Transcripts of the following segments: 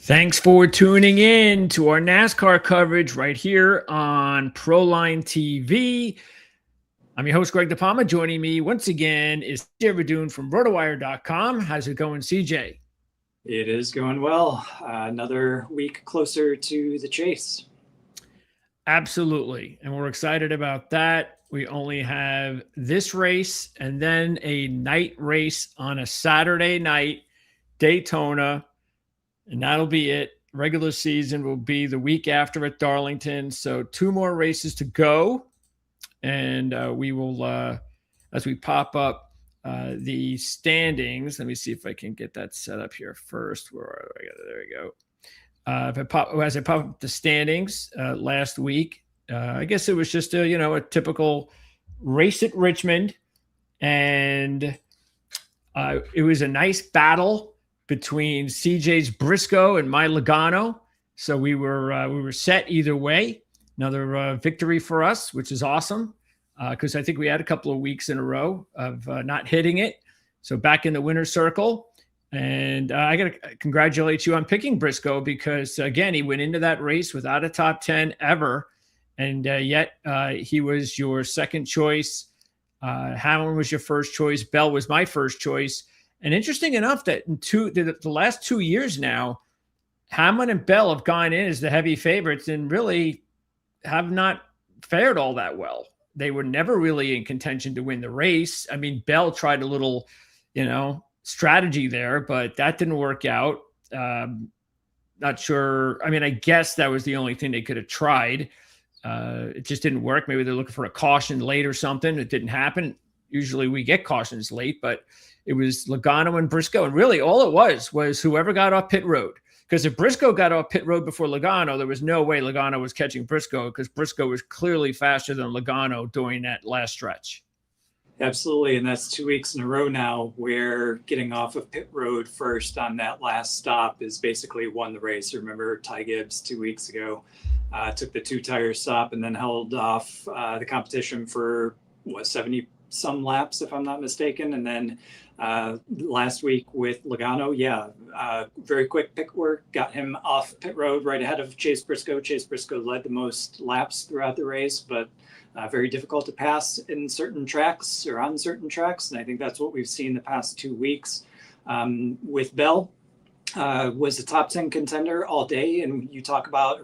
Thanks for tuning in to our NASCAR coverage right here on Proline TV. I'm your host, Greg DePalma. Joining me once again is CJ Radune from RotoWire.com. How's it going, CJ? It is going well. Another week closer to the chase. Absolutely. And we're excited about that. We only have this race and then a night race on a Saturday night, Daytona. And that'll be it. Regular season will be the week after at Darlington. So 2 more races to go. And we will, as we pop up the standings, let me see if I can get that set up here first. There we go. As I pop up the standings last week, I guess it was just a typical race at Richmond. And it was a nice battle between CJ's Briscoe and my Logano. So we were set either way. Another victory for us, which is awesome because I think we had a couple of weeks in a row of not hitting it. So back in the winner's circle. And I got to congratulate you on picking Briscoe because, again, he went into that race without a top 10 ever. And yet he was your second choice. Hamlin was your first choice. Bell was my first choice. And interesting enough that in the last 2 years now, Hamlin and Bell have gone in as the heavy favorites and really have not fared all that well. They were never really in contention to win the race. I mean, Bell tried a little, strategy there, but that didn't work out. Not sure. I mean, I guess that was the only thing they could have tried. It just didn't work. Maybe they're looking for a caution late or something. It didn't happen. Usually we get cautions late, but it was Logano and Briscoe. And really all it was whoever got off pit road. Because if Briscoe got off pit road before Logano, there was no way Logano was catching Briscoe because Briscoe was clearly faster than Logano during that last stretch. Absolutely. And that's 2 weeks in a row now where getting off of pit road first on that last stop is basically won the race. Remember Ty Gibbs 2 weeks ago took the 2-tire stop and then held off the competition for 70 some laps, if I'm not mistaken. And then last week with Logano, very quick pit work, got him off pit road right ahead of Chase Briscoe. Chase Briscoe led the most laps throughout the race, but very difficult to pass in certain tracks or on certain tracks. And I think that's what we've seen the past 2 weeks. With Bell, was a top 10 contender all day. And we talk about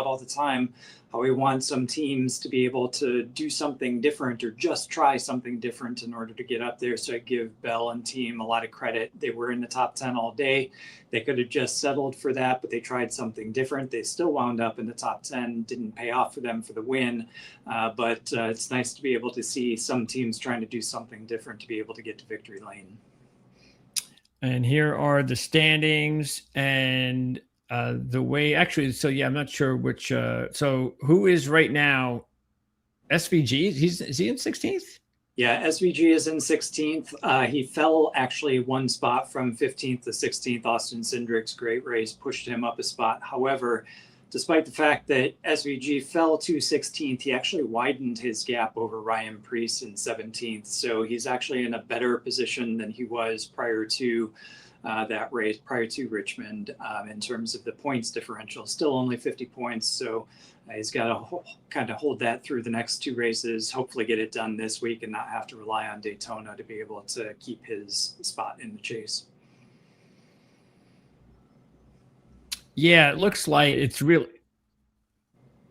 all the time how we want some teams to be able to do something different or just try something different in order to get up there. So I give Bell and team a lot of credit. They were in the top 10 all day. They could have just settled for that, but they tried something different. They still wound up in the top 10, didn't pay off for them for the win. But it's nice to be able to see some teams trying to do something different to be able to get to victory lane. And here are the standings and the way actually. So I'm not sure which. So who is right now? SVG. Is he in 16th? Yeah, SVG is in 16th. He fell actually one spot from 15th to 16th. Austin Cindric's great race pushed him up a spot. However, despite the fact that SVG fell to 16th, he actually widened his gap over Ryan Preece in 17th. So he's actually in a better position than he was prior to that race, prior to Richmond, in terms of the points differential. Still only 50 points. So he's got to kind of hold that through the next 2 races, hopefully get it done this week and not have to rely on Daytona to be able to keep his spot in the chase. Yeah, it looks like it's really.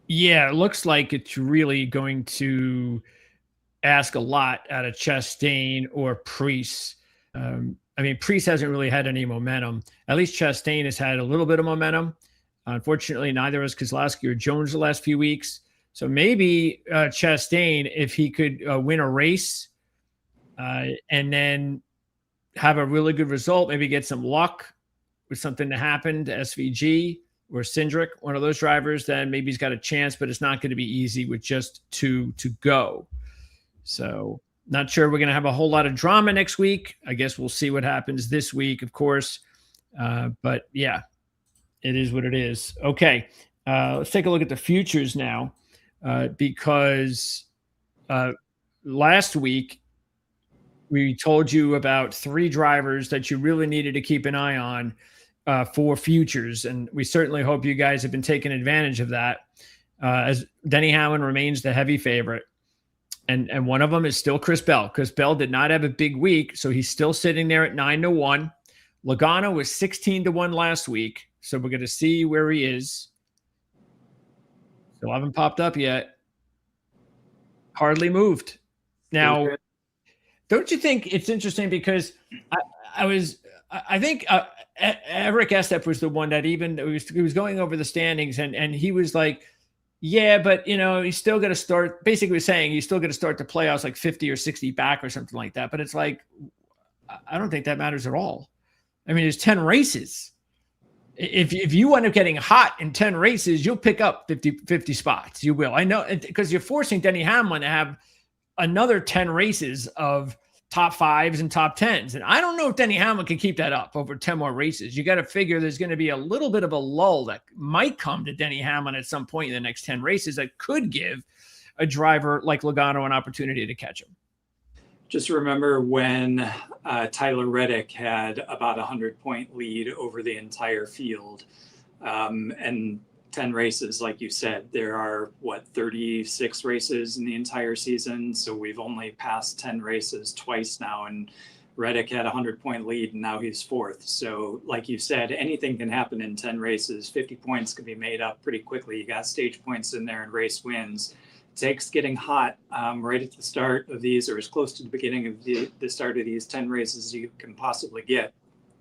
Yeah, it looks like it's really going to ask a lot out of Chastain or Preece. I mean, Preece hasn't really had any momentum. At least Chastain has had a little bit of momentum. Unfortunately, neither is Keselowski or Jones the last few weeks. So maybe Chastain, if he could win a race and then have a really good result, maybe get some luck with something to happen to SVG or Cindric, one of those drivers, then maybe he's got a chance, but it's not going to be easy with just 2 to go. So not sure we're going to have a whole lot of drama next week. I guess we'll see what happens this week, of course. But yeah, it is what it is. Okay, let's take a look at the futures now because last week we told you about 3 drivers that you really needed to keep an eye on. for futures. And we certainly hope you guys have been taking advantage of that, as Denny Hamlin remains the heavy favorite. And one of them is still Chris Bell. Chris Bell did not have a big week, so he's still sitting there at 9-1. Logano was 16-1 last week, so we're going to see where he is. Still haven't popped up yet. Hardly moved. Now, don't you think it's interesting, because I think Eric Estep was the one that even he was going over the standings, and he was like, yeah, but he's still going to start. Basically, was saying he's still going to start the playoffs like 50 or 60 back or something like that. But it's like, I don't think that matters at all. I mean, there's 10 races. If you end up getting hot in 10 races, you'll pick up 50 spots. You will. I know, because you're forcing Denny Hamlin to have another 10 races of top 5s and top 10s. And I don't know if Denny Hamlin can keep that up over 10 more races. You got to figure there's going to be a little bit of a lull that might come to Denny Hamlin at some point in the next 10 races that could give a driver like Logano an opportunity to catch him. Just remember when Tyler Reddick had about a 100-point lead over the entire field, and 10 races, like you said. There are 36 races in the entire season, so we've only passed 10 races twice now, and Reddick had a 100-point lead, and now he's 4th. So like you said, anything can happen in 10 races. 50 points can be made up pretty quickly. You got stage points in there and race wins. It takes getting hot right at the start of these, or as close to the beginning of the start of these 10 races as you can possibly get.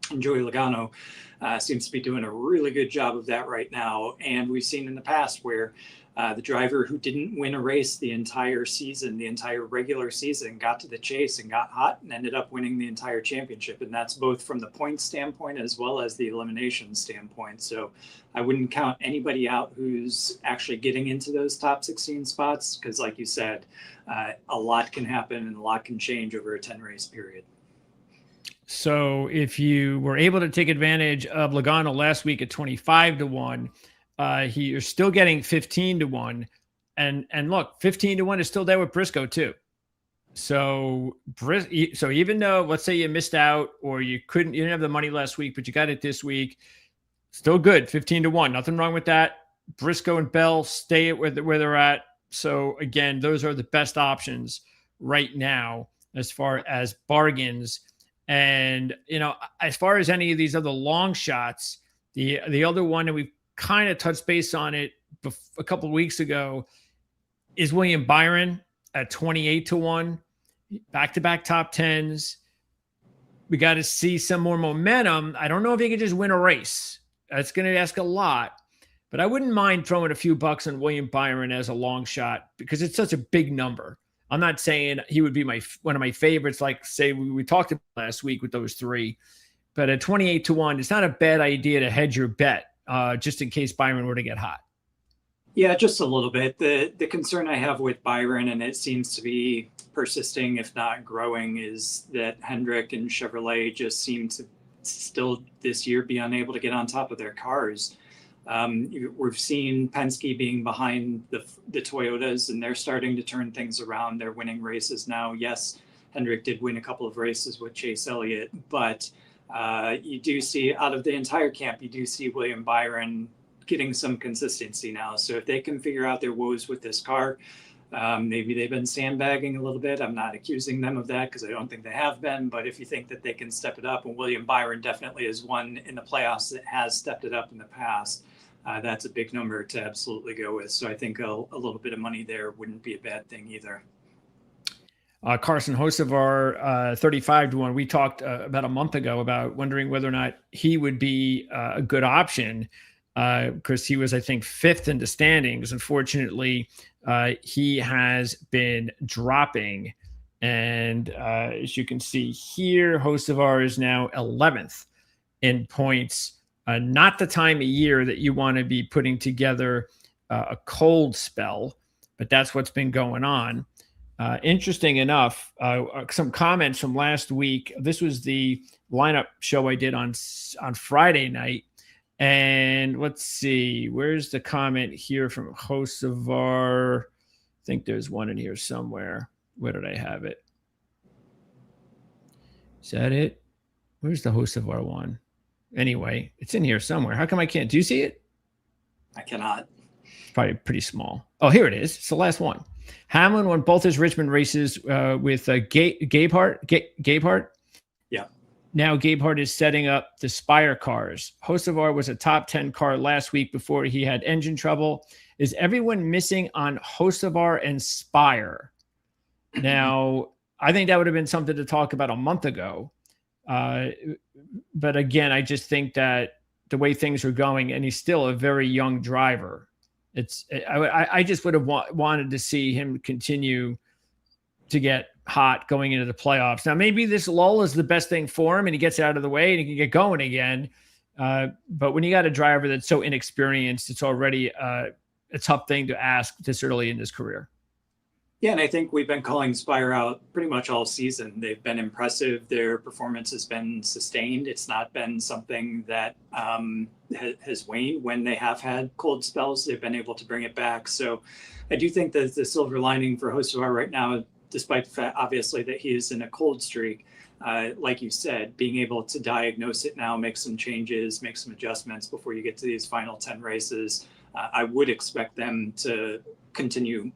And Joey Logano seems to be doing a really good job of that right now. And we've seen in the past where the driver who didn't win a race the entire season, the entire regular season, got to the chase and got hot and ended up winning the entire championship. And that's both from the point standpoint as well as the elimination standpoint. So I wouldn't count anybody out who's actually getting into those top 16 spots, because like you said, a lot can happen and a lot can change over a 10-race period. So if you were able to take advantage of Logano last week at 25-1, you're still getting 15-1, and look, 15-1 is still there with Briscoe too. So even though, let's say you missed out or you didn't have the money last week, but you got it this week, still good, 15-1, nothing wrong with that. Briscoe and Bell stay at where they're at. So again, those are the best options right now as far as bargains. And, as far as any of these other long shots, the other one that we've kind of touched base on it a couple of weeks ago is William Byron at 28-1, back-to-back top 10s. We got to see some more momentum. I don't know if he could just win a race. That's going to ask a lot, but I wouldn't mind throwing a few bucks on William Byron as a long shot because it's such a big number. I'm not saying he would be one of my favorites, like say we talked about last week with those three, but at 28-1, it's not a bad idea to hedge your bet just in case Byron were to get hot. Yeah, just a little bit. The concern I have with Byron, and it seems to be persisting, if not growing, is that Hendrick and Chevrolet just seem to still this year be unable to get on top of their cars. We've seen Penske being behind the Toyotas, and they're starting to turn things around. They're winning races now. Yes, Hendrick did win a couple of races with Chase Elliott, but you do see out of the entire camp, you do see William Byron getting some consistency now. So if they can figure out their woes with this car, maybe they've been sandbagging a little bit. I'm not accusing them of that because I don't think they have been, but if you think that they can step it up, and William Byron definitely is one in the playoffs that has stepped it up in the past, that's a big number to absolutely go with. So I think a little bit of money there wouldn't be a bad thing either. Carson Hocevar, 35-1. We talked about a month ago about wondering whether or not he would be a good option because he was, I think, 5th in the standings. Unfortunately, he has been dropping. And as you can see here, Hocevar is now 11th in points. Not the time of year that you want to be putting together a cold spell, but that's what's been going on. Interesting enough, some comments from last week. This was the lineup show I did on Friday night. And let's see, where's the comment here from Hocevar? I think there's one in here somewhere. Where did I have it? Is that it? Where's the Hocevar one? anyway. It's in here somewhere. How come I can't? Do you see it? I cannot. Probably pretty small. Oh, here it is. It's the last one. Hamlin won both his Richmond races with Gabehart. Yeah. Now Gabehart is setting up the Spire cars. Hocevar was a top 10 car last week before he had engine trouble. Is everyone missing on Hocevar and Spire? Now, I think that would have been something to talk about a month ago. But again, I just think that the way things are going, and he's still a very young driver, I just would have wanted to see him continue to get hot going into the playoffs. Now, maybe this lull is the best thing for him and he gets out of the way and he can get going again. But when you got a driver that's so inexperienced, it's already a tough thing to ask this early in his career. Yeah, and I think we've been calling Spire out pretty much all season. They've been impressive. Their performance has been sustained. It's not been something that has waned when they have had cold spells. They've been able to bring it back. So I do think that the silver lining for Hocevar right now, despite the fact, obviously, that he is in a cold streak, like you said, being able to diagnose it now, make some changes, make some adjustments before you get to these final 10 races, I would expect them to continue,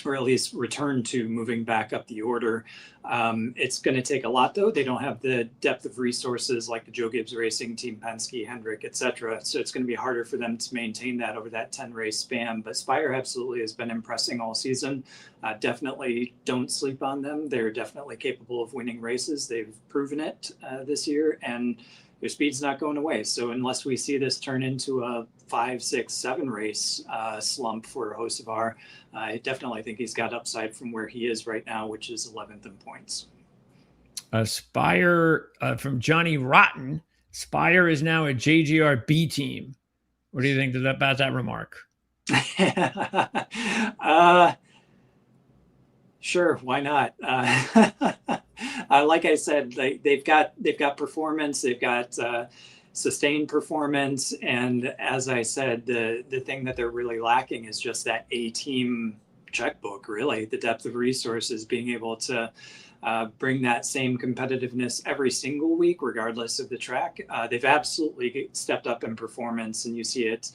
or at least return to moving back up the order. It's going to take a lot, though. They don't have the depth of resources like the Joe Gibbs Racing Team, Penske, Hendrick, etc. So it's going to be harder for them to maintain that over that 10-race span. But Spire absolutely has been impressing all season. Definitely don't sleep on them. They're definitely capable of winning races. They've proven it this year, and their speed's not going away. So unless we see this turn into a 5, 6, 7 race slump for Hocevar, I definitely think he's got upside from where he is right now, which is 11th in points. Spire from Johnny Rotten. Spire is now a JGR B team. What do you think about that remark? Sure, why not? Like I said, they've got performance, they've got sustained performance, and as I said, the thing that they're really lacking is just that A-team checkbook. Really, the depth of resources, being able to bring that same competitiveness every single week, regardless of the track. They've absolutely stepped up in performance, and you see it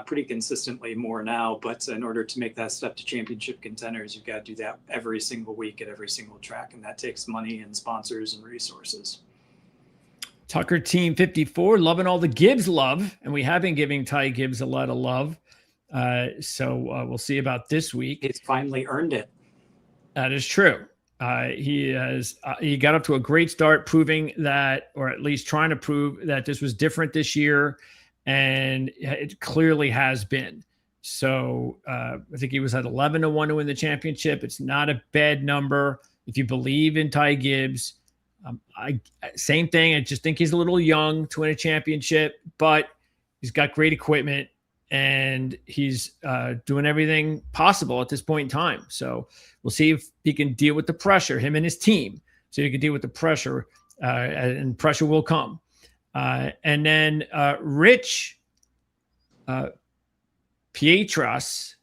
pretty consistently more now. But in order to make that step to championship contenders, you've got to do that every single week at every single track, and that takes money and sponsors and resources. Tucker Team 54, loving all the Gibbs love, and we have been giving Ty Gibbs a lot of love. So we'll see about this week. He's finally earned it. That is true. He got up to a great start, proving that, or at least trying to prove that this was different this year, and it clearly has been. So I think he was at 11-1 to win the championship. It's not a bad number if you believe in Ty Gibbs. Same thing. I just think he's a little young to win a championship, but he's got great equipment and he's doing everything possible at this point in time. So we'll see if he can deal with the pressure, him and his team. So he can deal with the pressure, and pressure will come. And then Rich Pietras,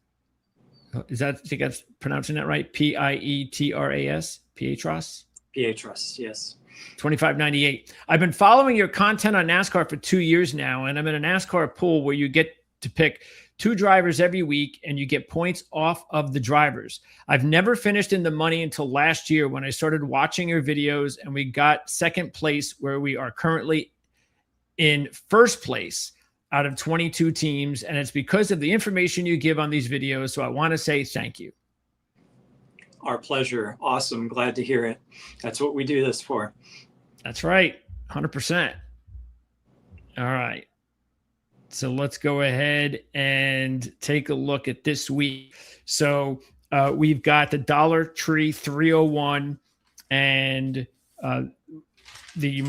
I think I'm pronouncing that right? Pietras? Pietras? Pietras, yes. 25.98. I've been following your content on NASCAR for 2 years now, and I'm in a NASCAR pool where you get to pick 2 drivers every week and you get points off of the drivers. I've never finished in the money until last year when I started watching your videos and we got second place, where we are currently in first place out of 22 teams. And it's because of the information you give on these videos. So I want to say thank you. Our pleasure. Awesome. Glad to hear it. That's what we do this for. That's right. 100%. All right. So let's go ahead and take a look at this week. So we've got the Dollar Tree 301, and the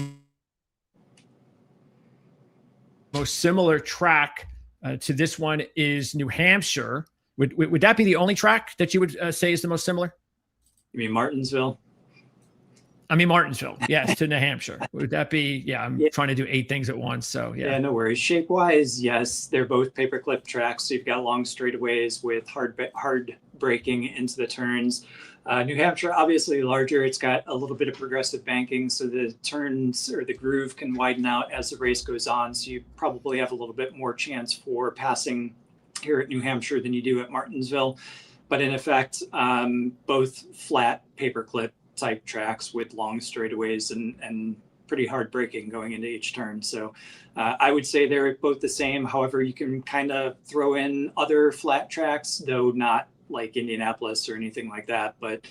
most similar track to this one is New Hampshire. Would that be the only track that you would say is the most similar? You mean Martinsville? I mean Martinsville, yes, to New Hampshire. Would that be? Yeah, I'm trying to do 8 things at once, so yeah. Yeah, no worries. Shape-wise, yes, they're both paperclip tracks. So you've got long straightaways with hard braking into the turns. New Hampshire, obviously larger. It's got a little bit of progressive banking, so the turns or the groove can widen out as the race goes on. So you probably have a little bit more chance for passing here at New Hampshire than you do at Martinsville. But in effect, both flat paperclip type tracks with long straightaways and pretty hard braking going into each turn. So I would say they're both the same. However, you can kind of throw in other flat tracks, though not like Indianapolis or anything like that, but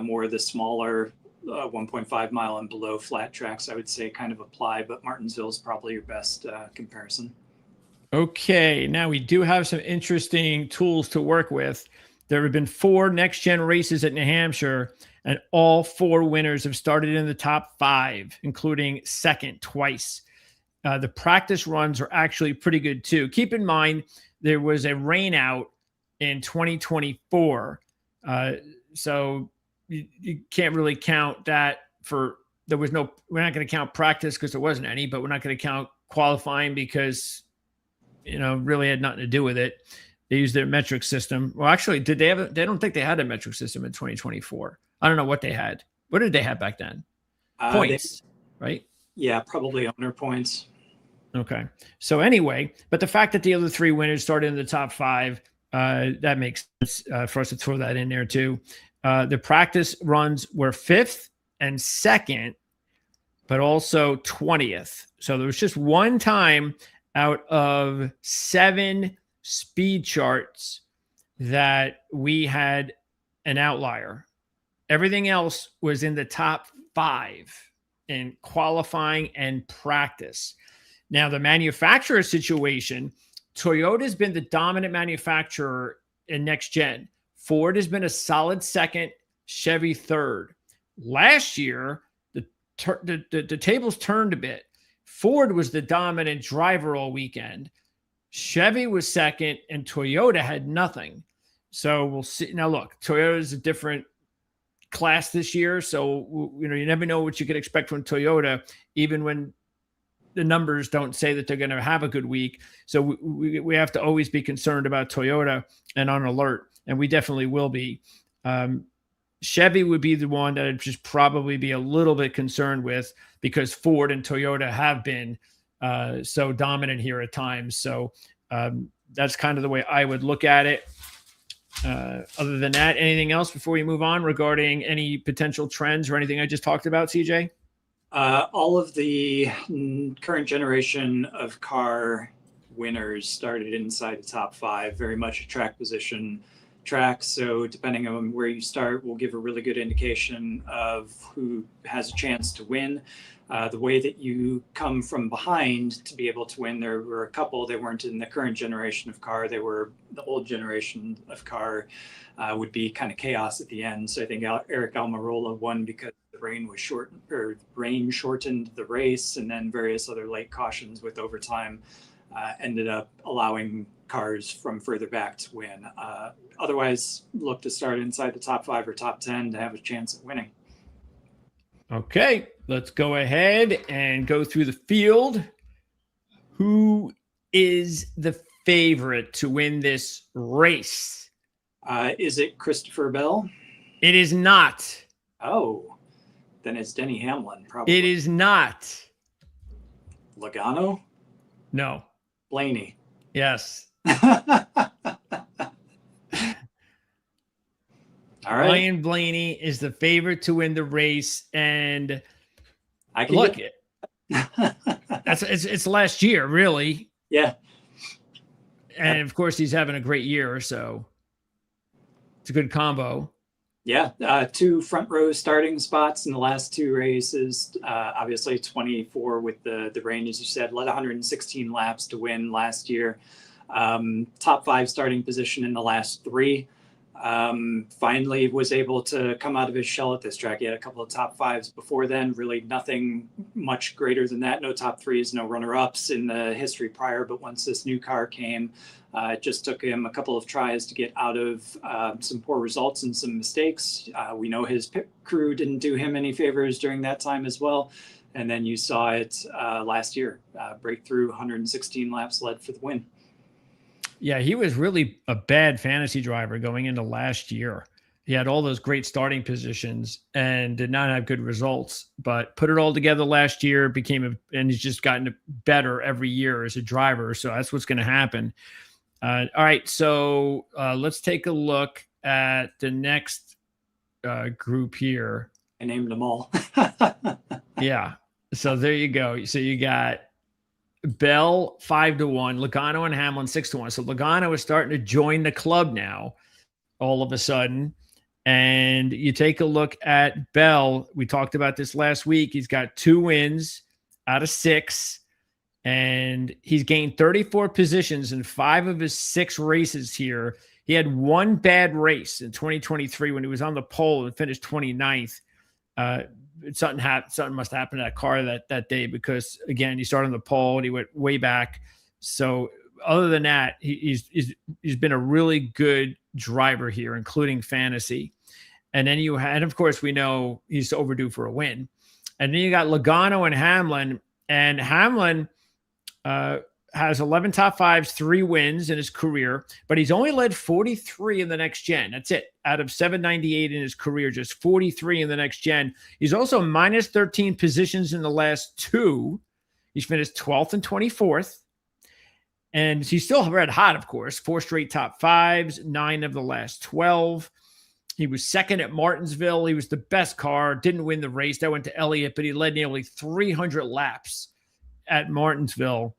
more of the smaller 1.5 mile and below flat tracks, I would say kind of apply, but Martinsville is probably your best comparison. Okay, now we do have some interesting tools to work with. There have been 4 next-gen races at New Hampshire, and all 4 winners have started in the top 5, including second twice. The practice runs are actually pretty good too. Keep in mind, there was a rain out in 2024. So you can't really count that for, we're not going to count practice because there wasn't any, but we're not going to count qualifying because, really had nothing to do with it. They used their metric system. Well, actually, did they have they don't think they had a metric system in 2024. I don't know what they had. What did they have back then? Points, right? Yeah, probably owner points. Okay. So anyway, but the fact that the other 3 winners started in the top 5, that makes sense for us to throw that in there too. The practice runs were 5th and 2nd, but also 20th. So there was just one time out of 7 speed charts that we had an outlier. Everything else was in the top 5 in qualifying and practice. Now, the manufacturer situation, Toyota's been the dominant manufacturer in next gen. Ford has been a solid 2nd, Chevy 3rd. Last year, the tables turned a bit. Ford was the dominant driver all weekend. Chevy was 2nd, and Toyota had nothing. So we'll see. Now, look, Toyota is a different class this year, so you never know what you could expect from Toyota, even when the numbers don't say that they're going to have a good week. So we have to always be concerned about Toyota and on alert, and we definitely will be. Chevy would be the one that I'd just probably be a little bit concerned with because Ford and Toyota have been so dominant here at times. So that's kind of the way I would look at it. Other than that, anything else before we move on regarding any potential trends or anything I just talked about, CJ? All of the current generation of car winners started inside the top 5, very much a track position track. So depending on where you start, will give a really good indication of who has a chance to win. The way that you come from behind to be able to win, there were a couple. They weren't in the current generation of car. They were the old generation of car. Would be kind of chaos at the end. So I think Eric Almirola won because the rain was rain shortened the race, and then various other late cautions with overtime ended up allowing cars from further back to win. Otherwise, look to start inside the top 5 or top 10 to have a chance at winning. Okay, let's go ahead and go through the field. Who is the favorite to win this race? Is it Christopher Bell? It is not. Oh, then it's Denny Hamlin, probably. It is not. Logano? No. Blaney. Yes. All right. Ryan Blaney is the favorite to win the race, and I can look, it's last year, really. Yeah. And of course, he's having a great year, so it's a good combo. Yeah, 2 front row starting spots in the last 2 races. Obviously, 24 with the rain, as you said, led 116 laps to win last year. Top 5 starting position in the last 3. Finally was able to come out of his shell at this track. He had a couple of top 5s before then, really nothing much greater than that. No top 3s, no runner-ups in the history prior. But once this new car came, it just took him a couple of tries to get out of some poor results and some mistakes. We know his pit crew didn't do him any favors during that time as well. And then you saw it last year, breakthrough 116 laps led for the win. Yeah, he was really a bad fantasy driver going into last year. He had all those great starting positions and did not have good results, but put it all together last year, and he's just gotten better every year as a driver. So that's what's going to happen. All right. So let's take a look at the next group here. I named them all. Yeah. So there you go. So you got Bell 5-1, Logano and Hamlin 6-1. So Logano is starting to join the club now, all of a sudden. And you take a look at Bell. We talked about this last week. He's got 2 wins out of 6, and he's gained 34 positions in 5 of his 6 races here. He had 1 bad race in 2023 when he was on the pole and finished 29th. Something must happen to that car that day, because again, he started on the pole and he went way back. So other than that, he's been a really good driver here, including fantasy. And then and of course, we know he's overdue for a win. And then you got Logano and Hamlin has 11 top 5s, 3 wins in his career, but he's only led 43 in the next gen. That's it. Out of 798 in his career, just 43 in the next gen. He's also minus 13 positions in the last 2. He's finished 12th and 24th. And he's still red hot, of course. 4 straight top 5s, 9 of the last 12. He was second at Martinsville. He was the best car. Didn't win the race. That went to Elliott, but he led nearly 300 laps at Martinsville.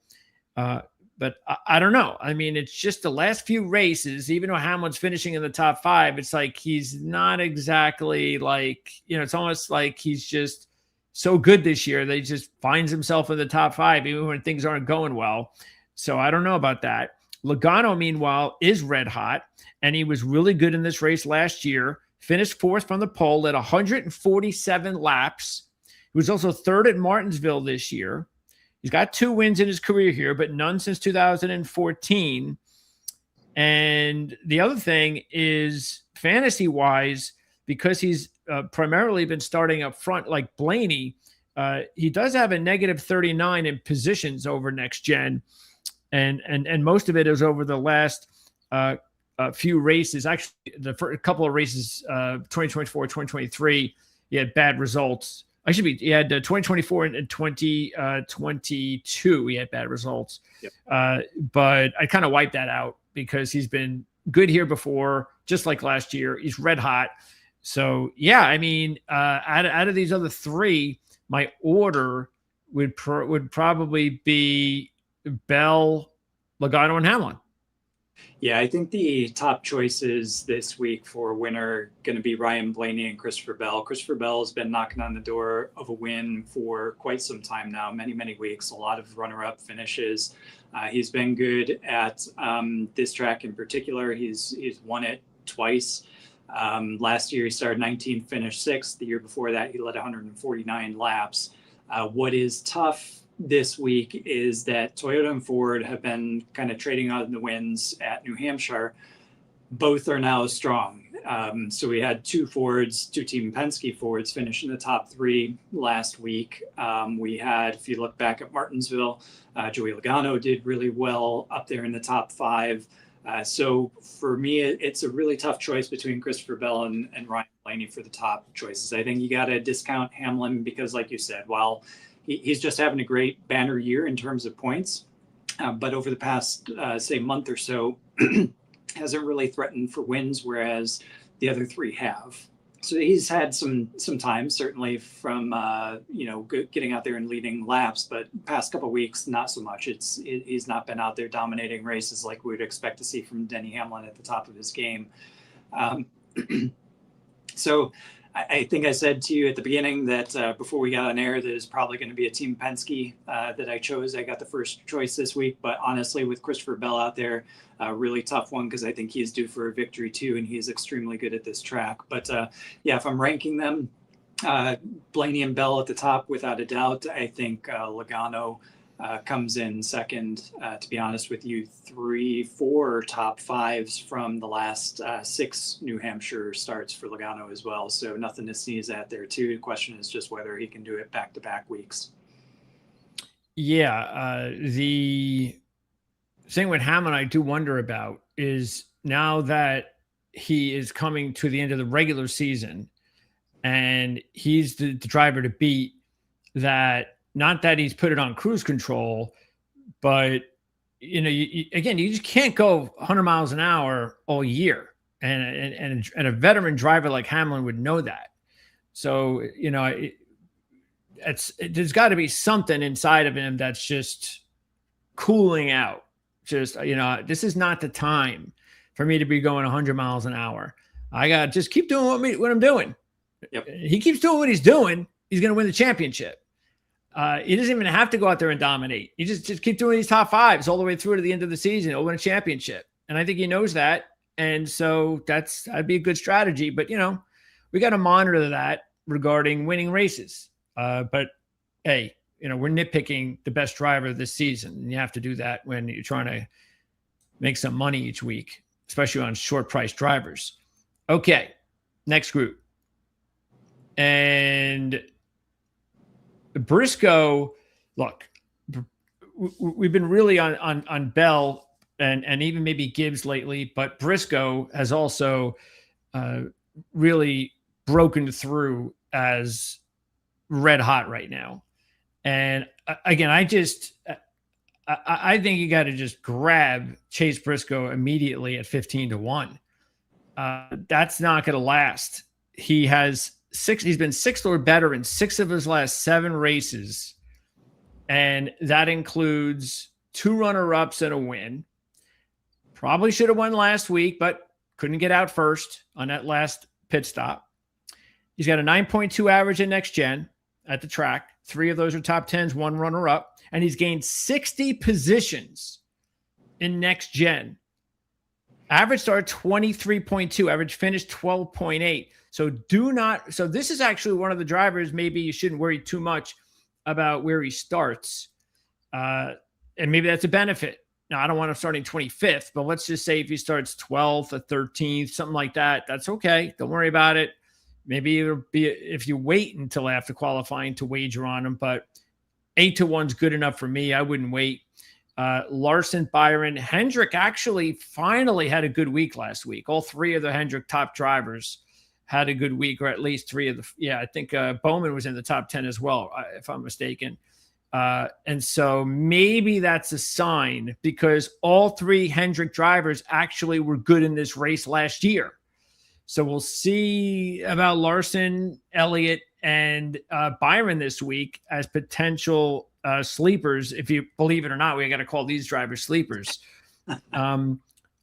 But I don't know. I mean, it's just the last few races, even though Hamlin's finishing in the top 5, it's like he's not exactly like, it's almost like he's just so good this year that he just finds himself in the top 5, even when things aren't going well. So I don't know about that. Logano, meanwhile, is red hot, and he was really good in this race last year. Finished 4th from the pole at 147 laps. He was also 3rd at Martinsville this year. He's got 2 wins in his career here, but none since 2014. And the other thing is, fantasy-wise, because he's primarily been starting up front like Blaney, he does have a negative 39 in positions over next gen. And most of it is over the last few races. Actually, the first couple of races, 2024, 2023, he had bad results. He had 2024 and 2022. He had bad results. Yep. But I kind of wiped that out because he's been good here before, just like last year. He's red hot. So, yeah, I mean, out of these other 3, my order would probably be Bell, Logano, and Hamlin. Yeah, I think the top choices this week for winner are going to be Ryan Blaney and Christopher Bell. Christopher Bell has been knocking on the door of a win for quite some time now, many weeks, a lot of runner-up finishes. He's been good at this track in particular. He's won it twice. Last year, he started 19th, finished 6th. The year before that, he led 149 laps. What is tough this week is that Toyota and Ford have been kind of trading out the wins at New Hampshire. Both are now strong. So we had 2 Fords, 2 Team Penske Fords finish in the top 3 last week. We had, if you look back at Martinsville, Joey Logano did really well up there in the top 5. So for me, it's a really tough choice between Christopher Bell and Ryan Blaney for the top choices. I think you got to discount Hamlin because, like you said, while he's just having a great banner year in terms of points, but over the past, say, month or so, hasn't really threatened for wins, whereas the other 3 have. So he's had some time, certainly from getting out there and leading laps, but past couple of weeks, not so much. He's not been out there dominating races like we would expect to see from Denny Hamlin at the top of his game. So I think I said to you at the beginning that before we got on air, that is probably going to be a Team Penske that I chose. I got the first choice this week, but honestly, with Christopher Bell out there, really tough one because I think he's due for a victory too, and he's extremely good at this track. But yeah, if I'm ranking them, Blaney and Bell at the top without a doubt. I think Logano comes in second. To be honest with you, 3, 4 top 5s from the last 6 New Hampshire starts for Logano as well. So nothing to sneeze at there too. The question is just whether he can do it back-to-back weeks. Yeah, the thing with Hamlin I do wonder about is now that he is coming to the end of the regular season and he's the driver to beat. That not that he's put it on cruise control, but you just can't go 100 miles an hour all year. And a veteran driver like Hamlin would know that. So, there's got to be something inside of him that's just cooling out. Just, this is not the time for me to be going 100 miles an hour. I got to just keep doing what I'm doing. Yep. He keeps doing what he's doing. He's going to win the championship. He doesn't even have to go out there and dominate. You just keep doing these top fives all the way through to the end of the season. He'll win a championship. And I think he knows that. And so that'd be a good strategy. But, we got to monitor that regarding winning races. But, hey, we're nitpicking the best driver this season. And you have to do that when you're trying to make some money each week, especially on short price drivers. Okay, next group. And Briscoe, look, we've been really on Bell and even maybe Gibbs lately, but Briscoe has also really broken through as red hot right now. And again, I think you got to just grab Chase Briscoe immediately at 15-1. That's not going to last. He's been sixth or better in 6 of his last 7 races. And that includes 2 runner-ups and a win. Probably should have won last week, but couldn't get out first on that last pit stop. He's got a 9.2 average in next gen at the track. 3 of those are top 10s, 1 runner-up. And he's gained 60 positions in next gen. Average start 23.2, average finish 12.8. So this is actually one of the drivers maybe you shouldn't worry too much about where he starts. And maybe that's a benefit. Now, I don't want him starting 25th, but let's just say if he starts 12th or 13th, something like that, that's okay. Don't worry about it. Maybe it'll be if you wait until after qualifying to wager on him, but 8-1 is good enough for me. I wouldn't wait. Larson, Byron, Hendrick actually finally had a good week last week. All 3 of the Hendrick top drivers had a good week, or at least 3 of the, I think Bowman was in the top 10 as well, if I'm mistaken. And so maybe that's a sign because all 3 Hendrick drivers actually were good in this race last year. So we'll see about Larson, Elliott, and Byron this week as potential sleepers. If you believe it or not, we got to call these drivers sleepers.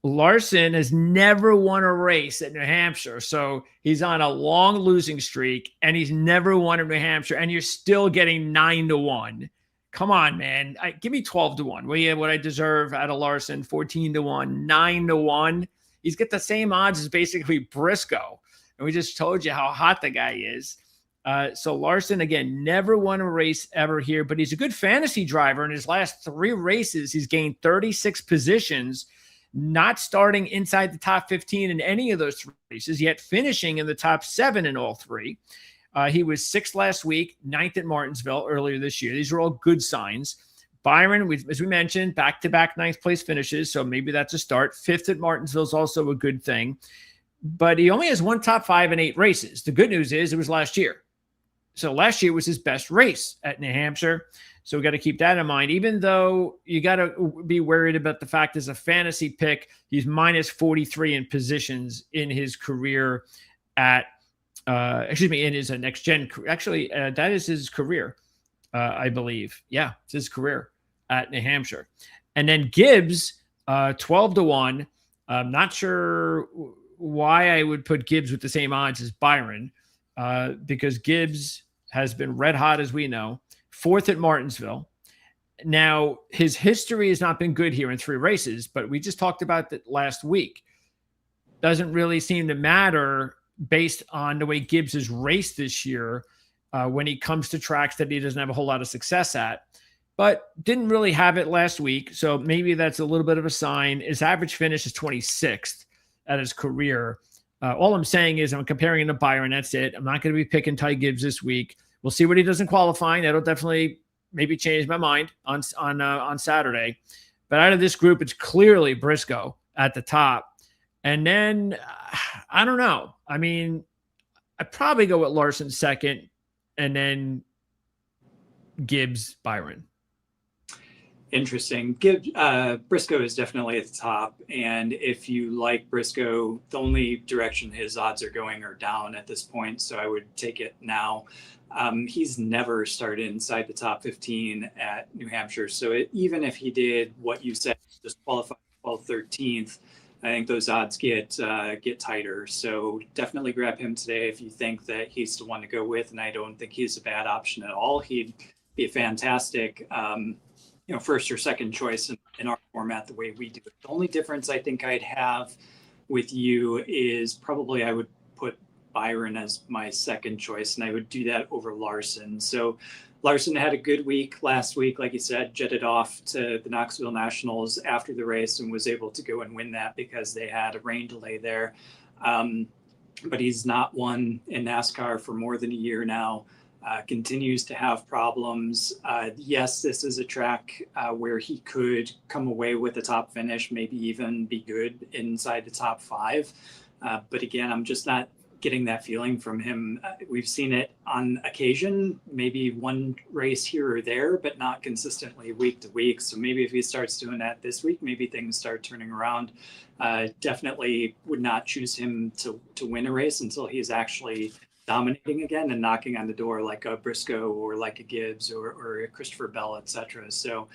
Larson has never won a race at New Hampshire. So he's on a long losing streak and he's never won in New Hampshire. And you're still getting 9-1. Come on, man. Give me 12-1. What I deserve out of Larson, 14-1, 9-1. He's got the same odds as basically Briscoe. And we just told you how hot the guy is. So Larson, again, never won a race ever here, but he's a good fantasy driver. In his last 3 races, he's gained 36 positions, not starting inside the top 15 in any of those 3 races, yet finishing in the top 7 in all 3. He was 6th last week, 9th at Martinsville earlier this year. These are all good signs. Byron, as we mentioned, back-to-back 9th place finishes, so maybe that's a start. 5th at Martinsville is also a good thing. But he only has 1 top 5 in 8 races. The good news is it was last year. So last year was his best race at New Hampshire. So we got to keep that in mind, even though you got to be worried about the fact as a fantasy pick, he's minus 43 in positions in his career at, in his next gen. Actually, that is his career, I believe. Yeah, it's his career at New Hampshire. And then Gibbs, 12-1. I'm not sure why I would put Gibbs with the same odds as Byron, because Gibbs has been red hot, as we know, 4th at Martinsville. Now, his history has not been good here in 3 races, but we just talked about that last week. Doesn't really seem to matter based on the way Gibbs has raced this year when he comes to tracks that he doesn't have a whole lot of success at, but didn't really have it last week. So maybe that's a little bit of a sign. His average finish is 26th at his career. All I'm saying is I'm comparing him to Byron. That's it. I'm not going to be picking Ty Gibbs this week. We'll see what he does in qualifying. That'll definitely maybe change my mind on Saturday. But out of this group, it's clearly Briscoe at the top. And then I don't know. I mean, I'd probably go with Larson second, and then Gibbs, Byron. Interesting. Briscoe is definitely at the top. And if you like Briscoe, the only direction his odds are going are down at this point. So I would take it now. He's never started inside the top 15 at New Hampshire. So even if he did what you said, just qualify 12th, 13th, I think those odds get tighter. So definitely grab him today if you think that he's the one to go with. And I don't think he's a bad option at all. He'd be a fantastic first or second choice in our format the way we do it. The only difference I think I'd have with you is probably I would put Byron as my second choice, and I would do that over Larson. So Larson had a good week last week, like you said, jetted off to the Knoxville Nationals after the race and was able to go and win that because they had a rain delay there. But he's not won in NASCAR for more than a year now. Continues to have problems. Yes, this is a track where he could come away with a top finish, maybe even be good inside the top 5. But again, I'm just not getting that feeling from him. We've seen it on occasion, maybe one race here or there, but not consistently week to week. So maybe if he starts doing that this week, maybe things start turning around. Definitely would not choose him to win a race until he's actually dominating again and knocking on the door like a Briscoe or like a Gibbs or a Christopher Bell, etc. So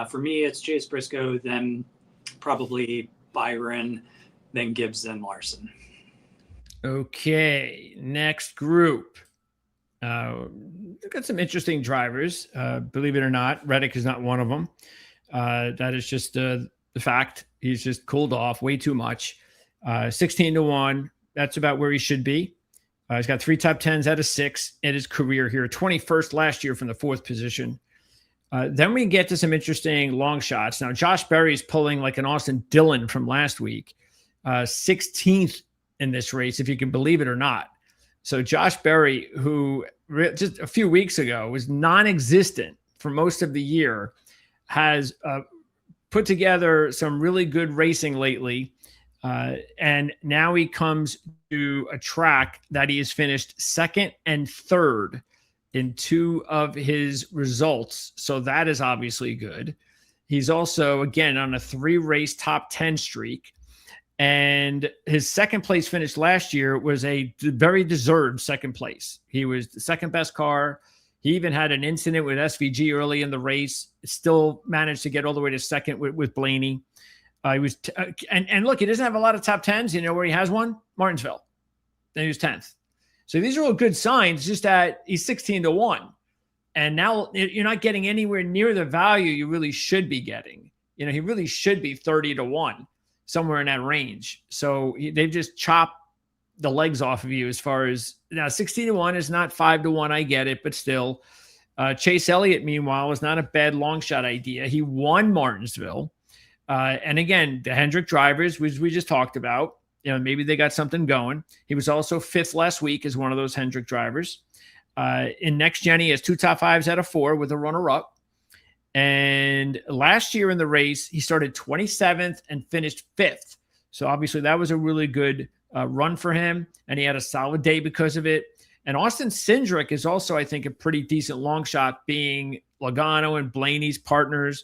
for me, it's Chase Briscoe, then probably Byron, then Gibbs, then Larson. Okay, next group. We've got some interesting drivers. Believe it or not, Reddick is not one of them. That is just the fact. He's just cooled off way too much. 16-1. That's about where he should be. He's got 3 top 10s out of 6 in his career here. 21st last year from the 4th position. Then we get to some interesting long shots. Now, Josh Berry is pulling like an Austin Dillon from last week. 16th in this race, if you can believe it or not. So Josh Berry, who just a few weeks ago was non-existent for most of the year, has put together some really good racing lately. And now he comes to a track that he has finished 2nd and 3rd in 2 of his results. So that is obviously good. He's also, again, on a 3-race top 10 streak. And his 2nd place finish last year was a very deserved 2nd place. He was the 2nd best car. He even had an incident with SVG early in the race, still managed to get all the way to 2nd with Blaney. He was, and look, he doesn't have a lot of top 10s. You know where he has one? Martinsville. Then he was 10th. So these are all good signs, just that he's 16-1. And now you're not getting anywhere near the value you really should be getting. You know, he really should be 30-1, somewhere in that range. So they've just chopped the legs off of you as far as now 16-1 is not 5-1. I get it, but still. Chase Elliott, meanwhile, was not a bad long shot idea. He won Martinsville. And again, the Hendrick drivers, which we just talked about, you know, maybe they got something going. He was also 5th last week as one of those Hendrick drivers. In next gen, he has 2 top 5s out of 4 with a runner-up. And last year in the race, he started 27th and finished 5th. So obviously that was a really good run for him, and he had a solid day because of it. And Austin Cindric is also, I think, a pretty decent long shot, being Logano and Blaney's partners.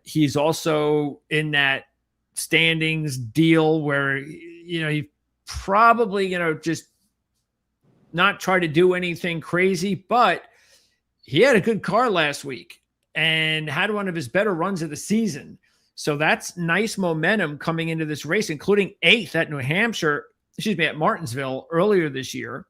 He's also in that standings deal where, you know, he probably, you know, just not try to do anything crazy, but he had a good car last week and had one of his better runs of the season. So that's nice momentum coming into this race, including 8th at New Hampshire, at Martinsville earlier this year.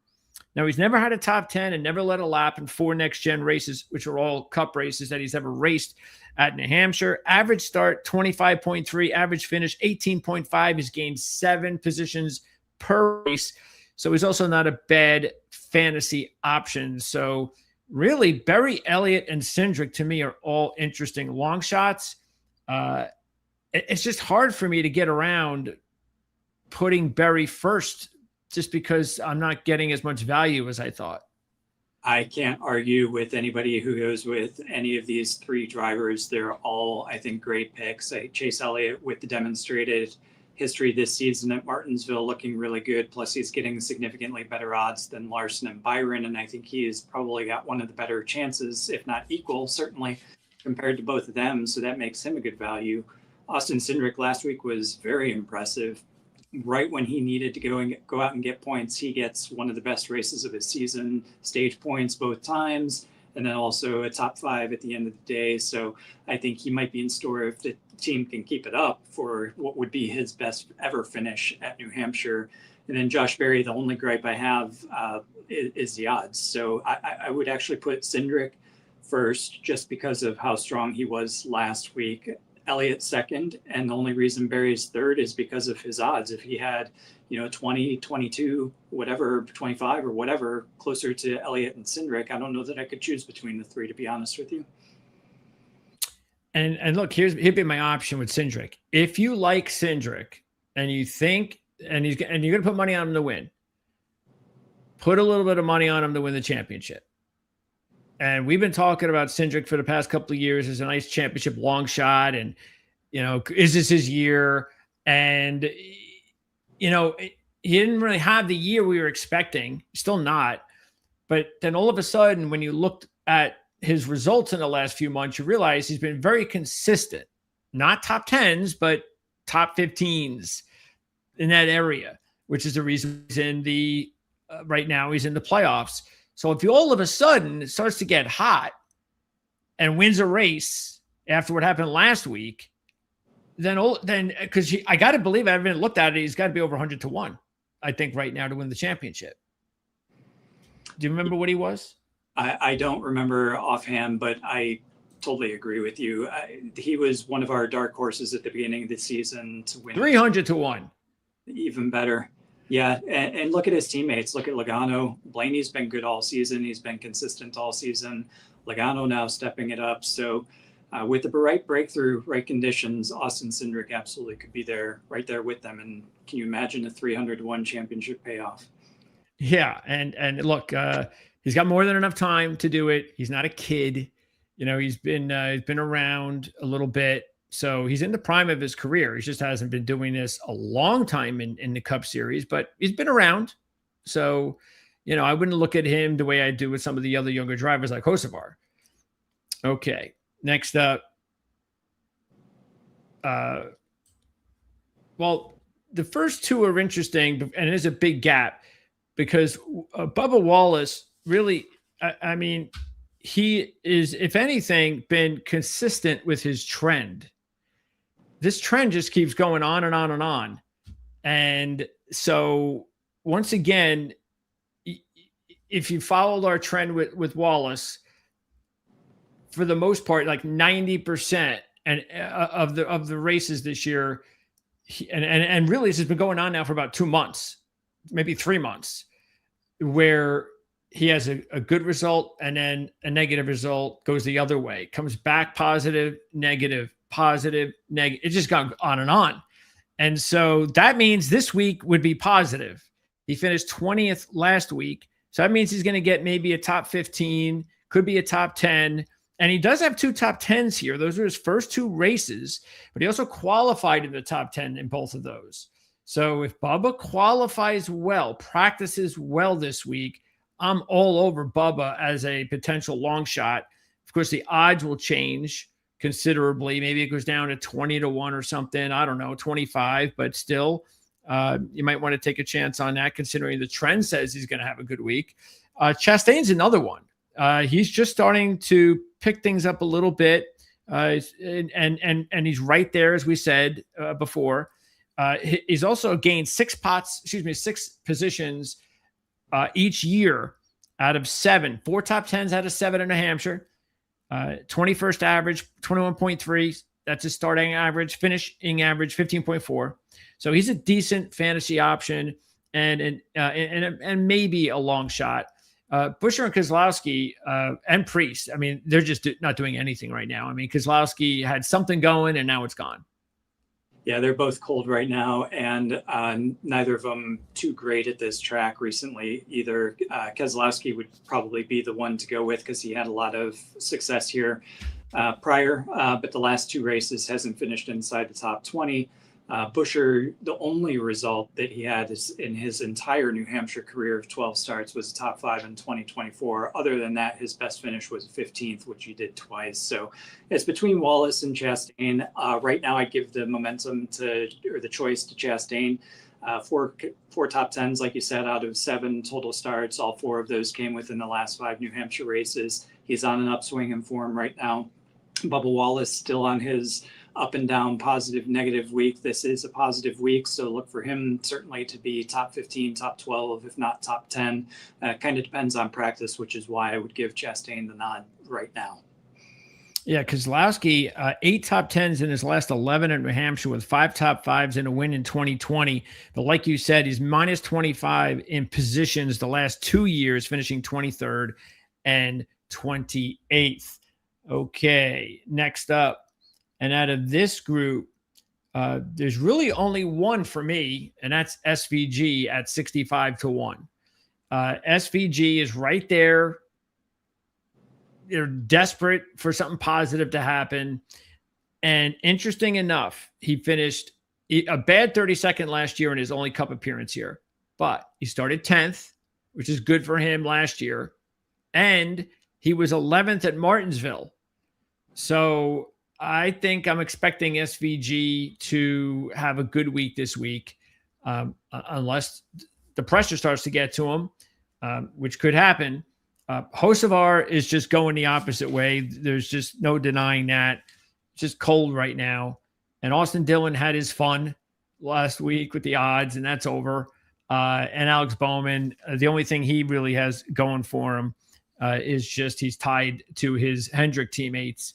Now, he's never had a top 10 and never led a lap in 4 next-gen races, which are all cup races that he's ever raced at New Hampshire. Average start, 25.3. Average finish, 18.5. He's gained 7 positions per race. So he's also not a bad fantasy option. So really, Berry, Elliott, and Cindric, to me, are all interesting long shots. It's just hard for me to get around putting Berry first, just because I'm not getting as much value as I thought. I can't argue with anybody who goes with any of these 3 drivers. They're all, I think, great picks. Chase Elliott, with the demonstrated history this season at Martinsville looking really good. Plus, he's getting significantly better odds than Larson and Byron. And I think he has probably got one of the better chances, if not equal, certainly compared to both of them. So that makes him a good value. Austin Cindric last week was very impressive. Right when he needed to go out and get points, he gets one of the best races of his season, stage points both times, and then also a top 5 at the end of the day. So I think he might be in store if the team can keep it up for what would be his best ever finish at New Hampshire. And then Josh Berry, the only gripe I have is the odds. So I would actually put Cindric first just because of how strong he was last week. Elliott second, and the only reason Berry's third is because of his odds. If he had, 20, 22, whatever, 25 or whatever, closer to Elliott and Cindric, I don't know that I could choose between the three, to be honest with you. And look, here'd be my option with Cindric. If you like Cindric and you think, and you're going to put money on him to win, put a little bit of money on him to win the championship. And we've been talking about Cindric for the past couple of years as a nice championship long shot. And, is this his year? And, he didn't really have the year we were expecting. Still not. But then all of a sudden, when you looked at his results in the last few months, you realize he's been very consistent. Not top 10s, but top 15s in that area, which is the reason he's in the right now he's in the playoffs. So if you all of a sudden it starts to get hot and wins a race after what happened last week, then because I got to believe, I haven't looked at it, he's got to be over 100 to 1, I think, right now to win the championship. Do you remember what he was? I don't remember offhand, but I totally agree with you. He was one of our dark horses at the beginning of the season to win 300 to 1. Even better. Yeah, and look at his teammates. Look at Logano. Blaney's been good all season. He's been consistent all season. Logano now stepping it up. So with the right breakthrough, right conditions, Austin Cindric absolutely could be there, right there with them. And can you imagine a 300-1 championship payoff? Yeah, and look, he's got more than enough time to do it. He's not a kid. He's been around a little bit. So he's in the prime of his career. He just hasn't been doing this a long time in the Cup Series, but he's been around. So, I wouldn't look at him the way I do with some of the other younger drivers like Hocevar. Okay, next up. Well, the first two are interesting, and there's a big gap because Bubba Wallace really, I mean, he is, if anything, been consistent with his trend. This trend just keeps going on and on and on. And so once again, if you followed our trend with Wallace, for the most part, like 90% of the races this year, and really this has been going on now for about 2 months, maybe 3 months, where he has a good result and then a negative result, goes the other way, comes back positive, negative, positive, negative. It just gone on and on. And so that means this week would be positive. He finished 20th last week. So that means he's going to get maybe a top 15, could be a top 10. And he does have 2 top 10s here. Those are his first 2 races, but he also qualified in the top 10 in both of those. So if Bubba qualifies well, practices well this week, I'm all over Bubba as a potential long shot. Of course, the odds will change considerably. Maybe it goes down to 20 to 1 or something. I don't know, 25, but still, you might want to take a chance on that considering the trend says he's going to have a good week. Chastain's another one. He's just starting to pick things up a little bit. And he's right there, as we said before. He's also gained 6 positions each year out of 7, 4 top 10s out of 7 in New Hampshire. 21st average, 21.3. That's his starting average. Finishing average, 15.4. So he's a decent fantasy option and maybe a long shot. Buescher and Keselowski and Priest, I mean, they're just not doing anything right now. I mean, Keselowski had something going and now it's gone. Yeah, they're both cold right now, and neither of them too great at this track recently either. Keselowski would probably be the one to go with because he had a lot of success here prior, but the last 2 races hasn't finished inside the top 20. Buescher, the only result that he had is in his entire New Hampshire career of 12 starts was a top 5 in 2024. Other than that, his best finish was 15th, which he did twice. So it's between Wallace and Chastain. Right now, I'd give the momentum or the choice to Chastain. Four top 10s, like you said, out of 7 total starts. All 4 of those came within the last 5 New Hampshire races. He's on an upswing in form right now. Bubba Wallace still on his up and down, positive, negative week. This is a positive week, so look for him certainly to be top 15, top 12, if not top 10. Kind of depends on practice, which is why I would give Chastain the nod right now. Yeah, Keselowski, 8 top 10s in his last 11 at New Hampshire with 5 top 5s and a win in 2020. But like you said, he's minus 25 in positions the last 2 years, finishing 23rd and 28th. Okay, next up. And out of this group, there's really only one for me, and that's SVG at 65-1. SVG is right there. They're desperate for something positive to happen. And interesting enough, he finished a bad 32nd last year in his only Cup appearance here. But he started 10th, which is good for him last year. And he was 11th at Martinsville. So I think I'm expecting SVG to have a good week this week, unless the pressure starts to get to him, which could happen. Hocevar is just going the opposite way. There's just no denying that. It's just cold right now. And Austin Dillon had his fun last week with the odds, and that's over. And Alex Bowman, the only thing he really has going for him is just he's tied to his Hendrick teammates.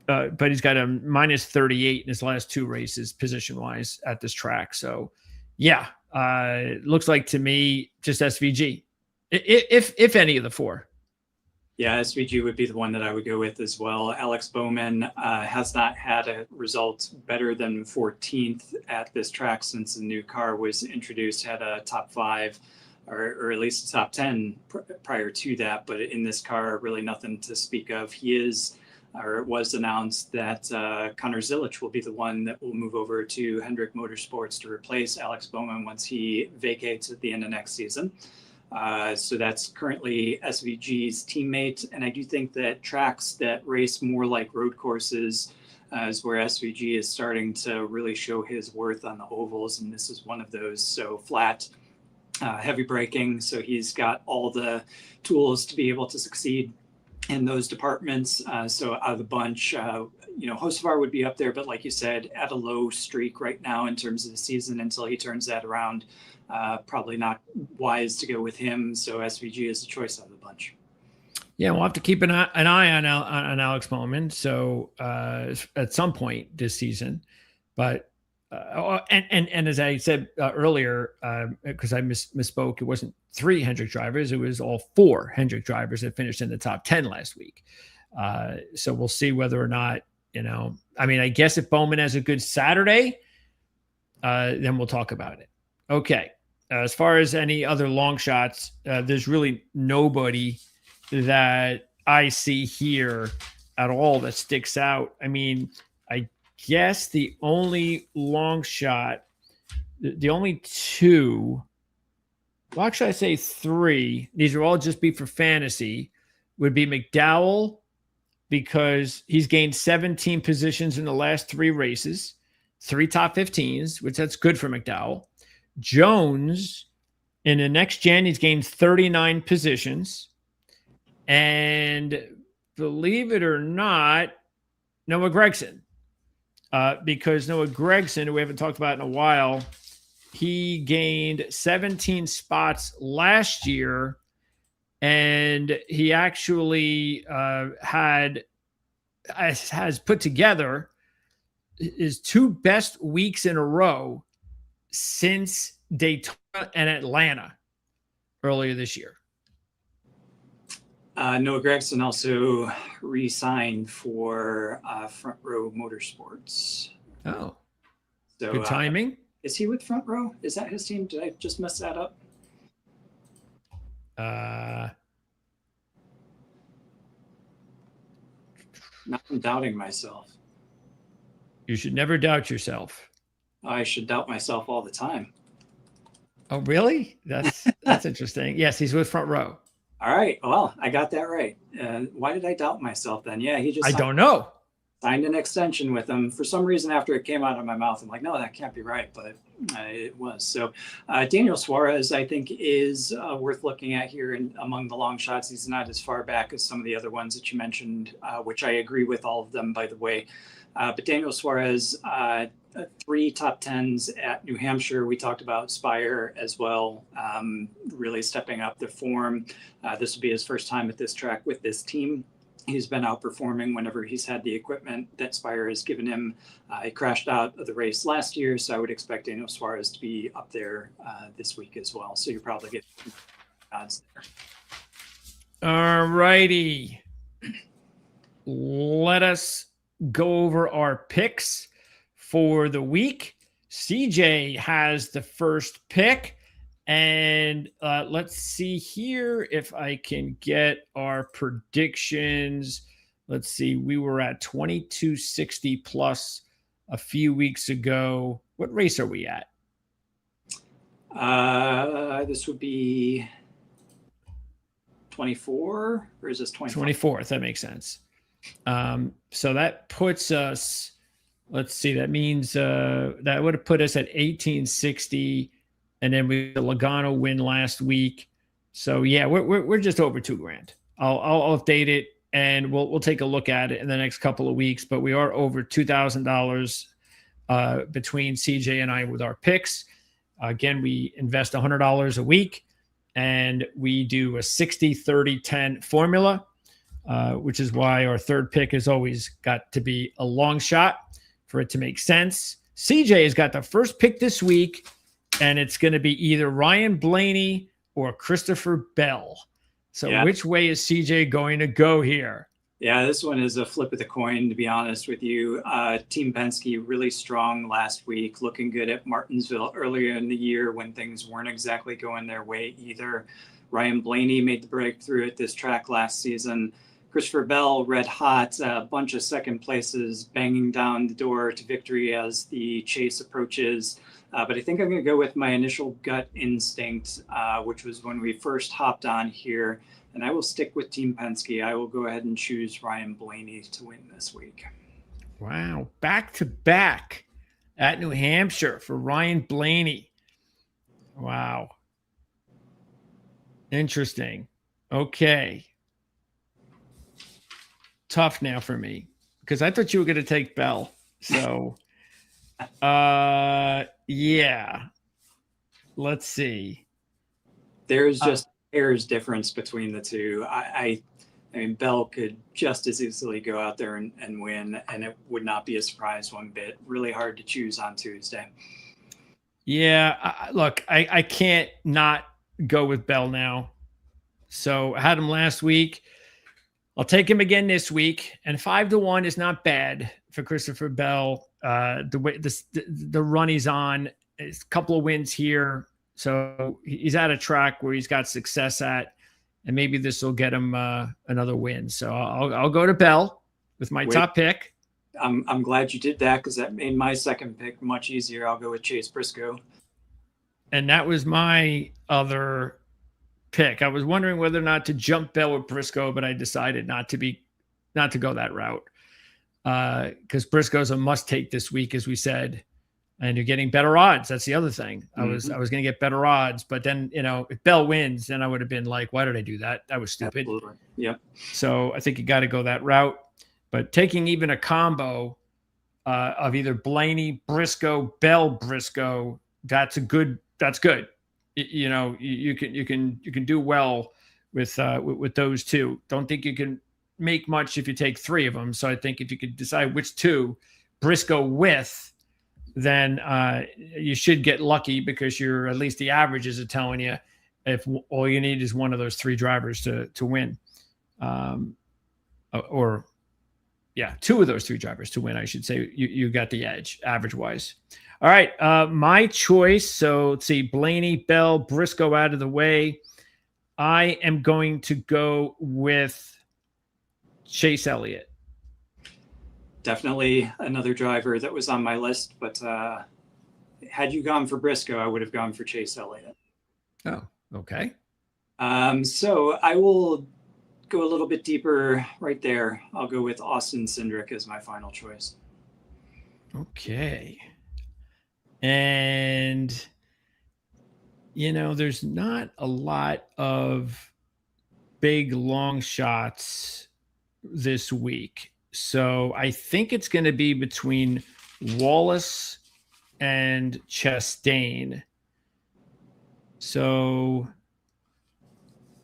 But he's got a minus 38 in his last 2 races position-wise at this track. So, yeah, it looks like to me just SVG, if any of the 4. Yeah, SVG would be the one that I would go with as well. Alex Bowman has not had a result better than 14th at this track since the new car was introduced, had a top 5 or at least a top 10 prior to that. But in this car, really nothing to speak of. It was announced that Connor Zilich will be the one that will move over to Hendrick Motorsports to replace Alex Bowman once he vacates at the end of next season. So that's currently SVG's teammate. And I do think that tracks that race more like road courses is where SVG is starting to really show his worth on the ovals. And this is one of those. So flat, heavy braking. So he's got all the tools to be able to succeed in those departments. So out of the bunch, Hocevar would be up there, but like you said, at a low streak right now in terms of the season until he turns that around. Probably not wise to go with him. So SVG is the choice out of the bunch. Yeah, we'll have to keep an eye on Alex Bowman. So at some point this season, but and as I said earlier, because I misspoke, it wasn't 3 Hendrick drivers; it was all 4 Hendrick drivers that finished in the top 10 last week. So we'll see whether or not I guess if Bowman has a good Saturday, then we'll talk about it. Okay. As far as any other long shots, there's really nobody that I see here at all that sticks out. I guess the only long shot, the only 2, well, actually I say 3, these are all just be for fantasy, would be McDowell, because he's gained 17 positions in the last 3 races, 3 top 15s, which that's good for McDowell. Jones, in the next gen, he's gained 39 positions. And believe it or not, Noah Gragson. Because Noah Gragson, who we haven't talked about in a while, he gained 17 spots last year. And he actually has put together his 2 best weeks in a row since Daytona and Atlanta earlier this year. Noah Gragson also re-signed for Front Row Motorsports. Oh, so, good timing. Is he with Front Row? Is that his team? Did I just mess that up? Now I'm doubting myself. You should never doubt yourself. I should doubt myself all the time. Oh, really? That's interesting. Yes, he's with Front Row. All right. Well, I got that right. Why did I doubt myself then? Yeah, he just I don't know. Signed an extension with him. For some reason, after it came out of my mouth, I'm like, no, that can't be right. But it was. So Daniel Suarez, I think, is worth looking at here. And among the long shots, he's not as far back as some of the other ones that you mentioned, which I agree with all of them, by the way. But Daniel Suarez, 3 top 10s at New Hampshire. We talked about Spire as well, really stepping up the form. This will be his first time at this track with this team. He's been outperforming whenever he's had the equipment that Spire has given him. He crashed out of the race last year, so I would expect Daniel Suarez to be up there this week as well. So you're probably getting odds there. All righty. Let us go over our picks for the week. CJ has the first pick. And let's see here if I can get our predictions. Let's see. We were at 2260 plus a few weeks ago. What race are we at? This would be 24, or is this 24th? That makes sense. So that puts us, let's see, that means that would have put us at 1860. And then we had the Logano win last week. So yeah, we're just over $2,000. I'll update it and we'll take a look at it in the next couple of weeks. But we are over $2,000 between CJ and I with our picks. Again, we invest $100 a week, and we do a 60-30-10 formula, which is why our third pick has always got to be a long shot for it to make sense. CJ has got the first pick this week, and it's going to be either Ryan Blaney or Christopher Bell. So yeah. Which way is CJ going to go here? Yeah, this one is a flip of the coin, to be honest with you. Team Penske really strong last week, looking good at Martinsville earlier in the year when things weren't exactly going their way either. Ryan Blaney made the breakthrough at this track last season. Christopher Bell, red hot, a bunch of second places, banging down the door to victory as the chase approaches. But I think I'm going to go with my initial gut instinct, which was when we first hopped on here. And I will stick with Team Penske. I will go ahead and choose Ryan Blaney to win this week. Wow. Back to back at New Hampshire for Ryan Blaney. Wow. Interesting. Okay. Tough now for me because I thought you were going to take Bell. So, yeah. Let's see. There's just hair's difference between the two. I mean, Bell could just as easily go out there and win, and it would not be a surprise one bit. Really hard to choose on Tuesday. Yeah. Look, I can't not go with Bell now. So I had him last week. I'll take him again this week, and 5-1 is not bad for Christopher Bell. The way the run he's on, a couple of wins here, so he's at a track where he's got success at, and maybe this will get him another win. So I'll go to Bell with my top pick. I'm glad you did that because that made my second pick much easier. I'll go with Chase Briscoe, and that was my other pick. I was wondering whether or not to jump Bell or Briscoe, but I decided not to go that route because Briscoe's a must take this week, as we said, and you're getting better odds. That's the other thing. I was going to get better odds, but then if Bell wins, then I would have been like, why did I do that? That was stupid. Absolutely. Yep. So I think you got to go that route. But taking even a combo of either Blaney, Briscoe, Bell, Briscoe, that's good. You can do well with those two. Don't think you can make much if you take three of them. So I think if you could decide which two Briscoe with, then you should get lucky because you're at least the averages are telling you if all you need is one of those three drivers to win, two of those three drivers to win. I should say you got the edge average wise. All right, my choice. So let's see, Blaney, Bell, Briscoe out of the way. I am going to go with Chase Elliott. Definitely another driver that was on my list, but had you gone for Briscoe, I would have gone for Chase Elliott. Oh, okay. So I will go a little bit deeper right there. I'll go with Austin Cindric as my final choice. Okay. And, there's not a lot of big long shots this week. So I think it's going to be between Wallace and Chastain. So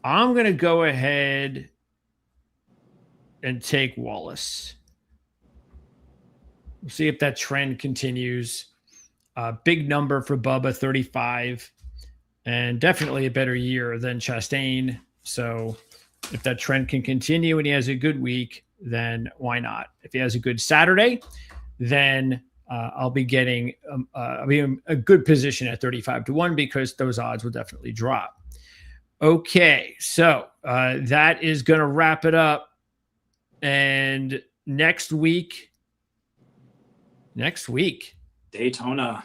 I'm going to go ahead and take Wallace. We'll see if that trend continues. Big number for Bubba, 35, and definitely a better year than Chastain. So if that trend can continue and he has a good week, then why not? If he has a good Saturday, then I'll be getting I'll be in a good position at 35-1 because those odds will definitely drop. Okay, so that is going to wrap it up. And next week, Daytona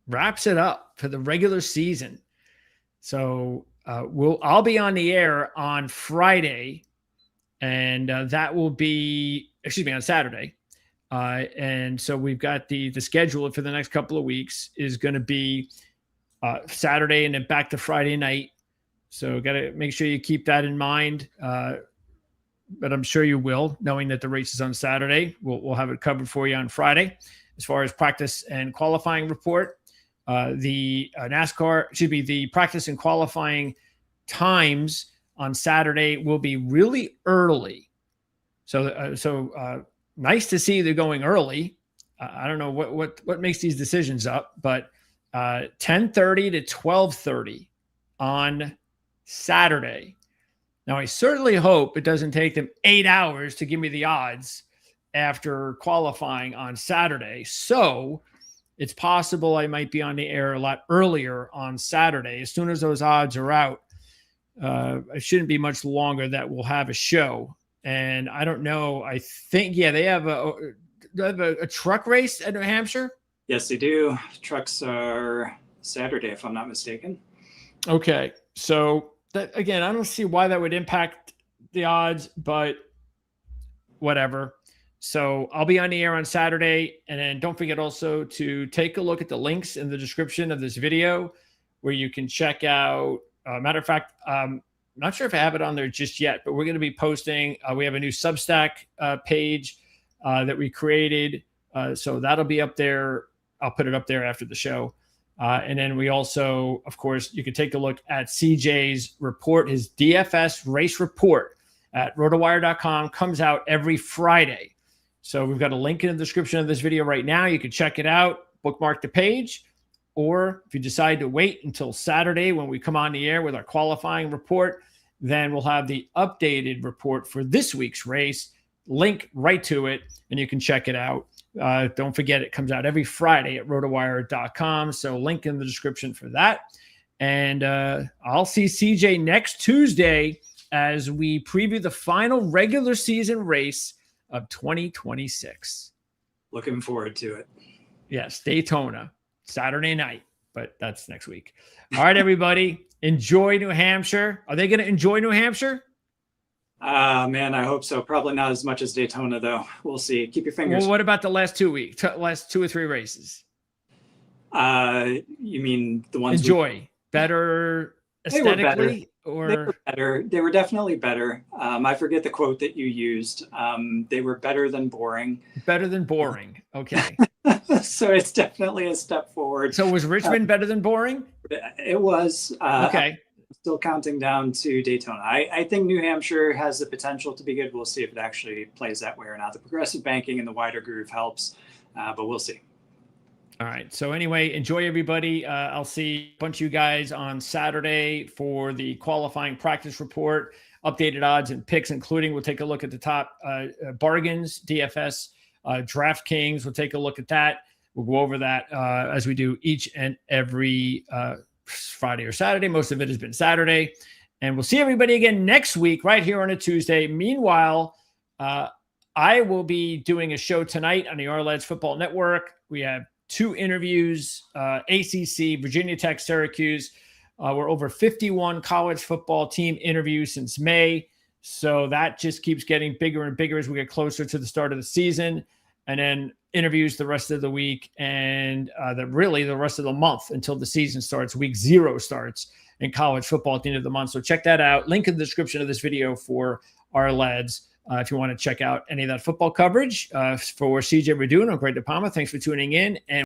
wraps it up for the regular season. So I'll be on the air on Friday, and that will be, on Saturday. And so we've got the schedule for the next couple of weeks is going to be Saturday and then back to Friday night. So got to make sure you keep that in mind. But I'm sure you will, knowing that the race is on Saturday. We'll have it covered for you on Friday. As far as practice and qualifying report, the practice and qualifying times on Saturday will be really early. So nice to see they're going early. I don't know what makes these decisions up, but 10:30 to 12:30 on Saturday. Now, I certainly hope it doesn't take them 8 hours to give me the odds after qualifying on Saturday. So it's possible I might be on the air a lot earlier on Saturday. As soon as those odds are out, it shouldn't be much longer that we'll have a show. And I don't know. I think, they have a truck race at New Hampshire. Yes, they do. Trucks are Saturday, if I'm not mistaken. Okay. So that, again, I don't see why that would impact the odds, but whatever. So I'll be on the air on Saturday. And then don't forget also to take a look at the links in the description of this video where you can check out, matter of fact, not sure if I have it on there just yet, but we're going to be posting. We have a new Substack page that we created. So that'll be up there. I'll put it up there after the show. And then we also, of course, you can take a look at CJ's report, his DFS race report at rotowire.com, comes out every Friday. So we've got a link in the description of this video right now. You can check it out, bookmark the page, or if you decide to wait until Saturday when we come on the air with our qualifying report, then we'll have the updated report for this week's race, link right to it, and you can check it out. Don't forget, it comes out every Friday at rotowire.com. So link in the description for that. And I'll see CJ next Tuesday as we preview the final regular season race of 2026. Looking forward to it. Yes, Daytona, Saturday night, but that's next week. All right, everybody, enjoy New Hampshire. Are they going to enjoy New Hampshire? Man, I hope so. Probably not as much as Daytona, though. We'll see. Keep your fingers. Well, what about the last 2 weeks, last 2 or 3 races? You mean the ones enjoy better aesthetically, or they were better? They were definitely better. I forget the quote that you used. They were better than boring. Better than boring. Okay. So it's definitely a step forward. So was Richmond better than boring? It was. Okay. Still counting down to Daytona. I think New Hampshire has the potential to be good. We'll see if it actually plays that way or not. The progressive banking and the wider groove helps, but we'll see. All right. So anyway, enjoy, everybody. I'll see a bunch of you guys on Saturday for the qualifying practice report, updated odds and picks, including we'll take a look at the top bargains, DFS, DraftKings. We'll take a look at that. We'll go over that as we do each and every Friday or Saturday. Most of it has been Saturday. And we'll see everybody again next week right here on a Tuesday. Meanwhile, I will be doing a show tonight on the Our Football Network. We have 2 interviews, ACC, Virginia Tech, Syracuse. We're over 51 college football team interviews since May. So that just keeps getting bigger and bigger as we get closer to the start of the season. And then interviews the rest of the week and the rest of the month until the season starts. Week 0 starts in college football at the end of the month. So check that out. Link in the description of this video for our lads. If you want to check out any of that football coverage. For CJ Radune, I'm Greg DePalma. Thanks for tuning in. And